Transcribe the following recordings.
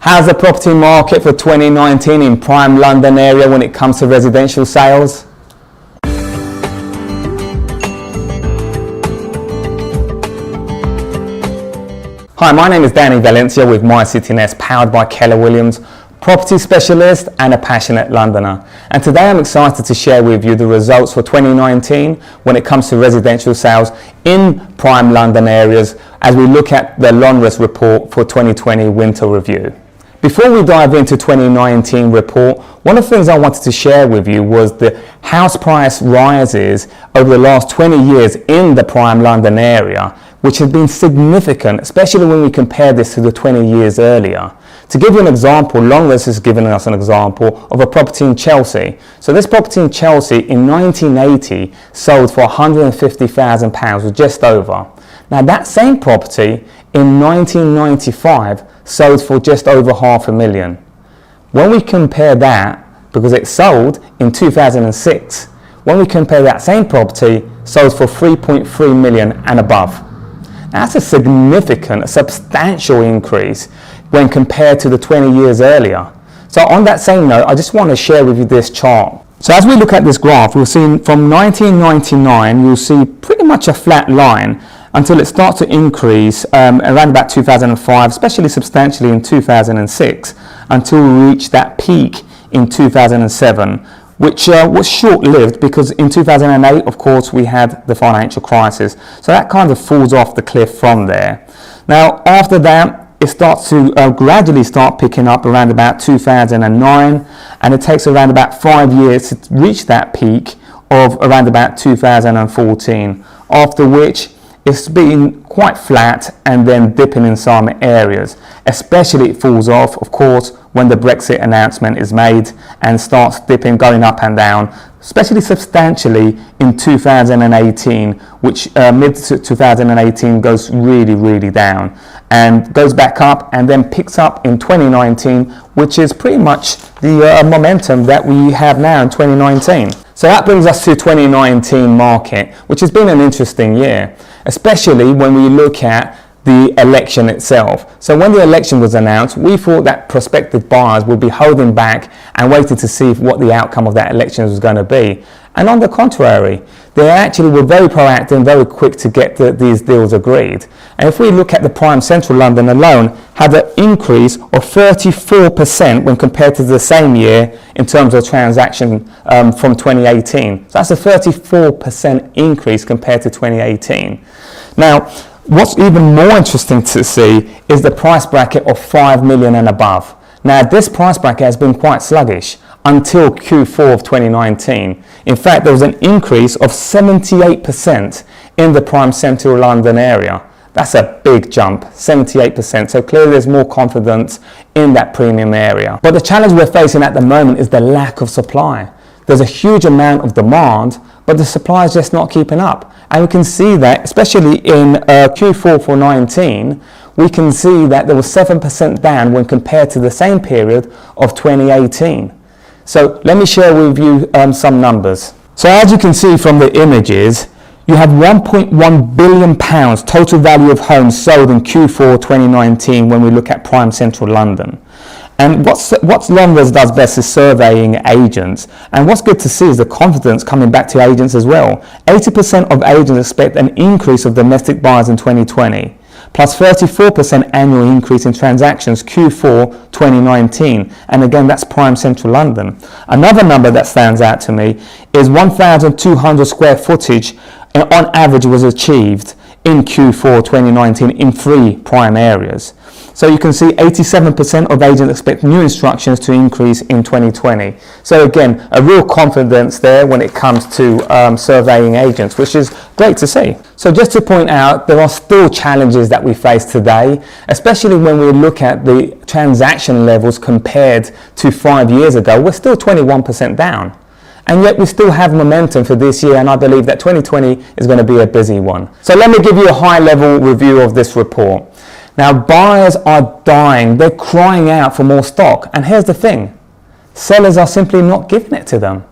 How's the property market for 2019 in prime London area when it comes to residential sales? Hi, my name is Valencia with My City Nest, powered by Keller Williams, property specialist and a passionate Londoner. And today I'm excited to share with you the results for 2019 when it comes to residential sales in prime London areas as we look at the Lonrus report for 2020 winter review. Before we dive into 2019 report, one of the things I wanted to share with you was the house price rises over the last 20 years in the prime London area, which has been significant, especially when we compare this to the 20 years earlier. To give you an example, Lonrus has given us an example of a property in Chelsea. So this property in Chelsea in 1980 sold for £150,000 or just over. Now that same property in 1995 sold for just over £500,000. When we compare that, because it sold in 2006, when we compare that same property, sold for 3.3 million and above. Now that's a significant, a substantial increase when compared to the 20 years earlier. So on that same note, I just want to share with you this chart. So as we look at this graph, we'll see from 1999, you'll see pretty much a flat line until it starts to increase around about 2005, especially substantially in 2006, until we reach that peak in 2007, which was short-lived because in 2008, of course, we had the financial crisis. So that kind of falls off the cliff from there. Now, after that, it starts to gradually start picking up around about 2009, and it takes around about 5 years to reach that peak of around about 2014, after which it's been quite flat and then dipping in some areas. Especially it falls off, of course, when the Brexit announcement is made and starts dipping, going up and down, especially substantially in 2018, which mid-2018 goes really down and goes back up and then picks up in 2019, which is pretty much the momentum that we have now in 2019. So that brings us to 2019 market, which has been an interesting year, especially when we look at the election itself. So when the election was announced, we thought that prospective buyers would be holding back and waiting to see what the outcome of that election was going to be. And on the contrary, they actually were very proactive and very quick to get these deals agreed. And if we look at the prime central London alone, had an increase of 34% when compared to the same year in terms of transaction from 2018. So that's a 34% increase compared to 2018. Now, what's even more interesting to see is the price bracket of 5 million and above. Now, this price bracket has been quite sluggish until Q4 of 2019. In fact, there was an increase of 78% in the prime central London area. That's a big jump, 78%. So clearly there's more confidence in that premium area. But the challenge we're facing at the moment is the lack of supply. There's a huge amount of demand, but the supply is just not keeping up. And we can see that, especially in Q4 for 19, we can see that there was 7% down when compared to the same period of 2018. So let me share with you some numbers. So as you can see from the images, you have £1.1 billion total value of homes sold in Q4 2019 when we look at prime central London. And what Lonrus does best is surveying agents. And what's good to see is the confidence coming back to agents as well. 80% of agents expect an increase of domestic buyers in 2020, plus 34% annual increase in transactions Q4 2019. And again, that's prime central London. Another number that stands out to me is 1,200 square footage on average was achieved in Q4 2019 in 3 prime areas. So you can see 87% of agents expect new instructions to increase in 2020. So again, a real confidence there when it comes to surveying agents, which is great to see. So just to point out, there are still challenges that we face today, especially when we look at the transaction levels compared to 5 years ago. We're still 21% down. And yet we still have momentum for this year, and I believe that 2020 is going to be a busy one. So let me give you a high-level review of this report. Now, buyers are dying. They're crying out for more stock. And here's the thing. Sellers are simply not giving it to them.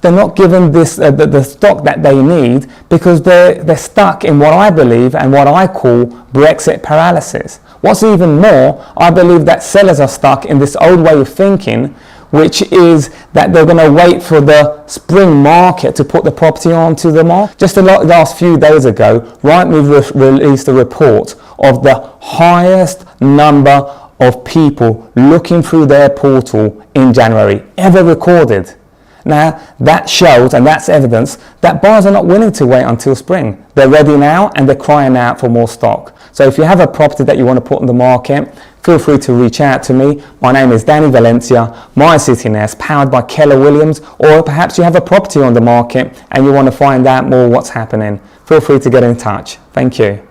They're not given this the stock that they need because they're stuck in what I believe and what I call Brexit paralysis. What's even more, I believe that sellers are stuck in this old way of thinking, which is that they're going to wait for the spring market to put the property onto the market. Just the last few days ago, Rightmove released a report of the highest number of people looking through their portal in January ever recorded. Now that shows, and that's evidence, that buyers are not willing to wait until spring. They're ready now and they're crying out for more stock. So if you have a property that you want to put on the market, feel free to reach out to me. My name is Danny Valencia, My City Nest, powered by Keller Williams, or perhaps you have a property on the market and you want to find out more what's happening. Feel free to get in touch. Thank you.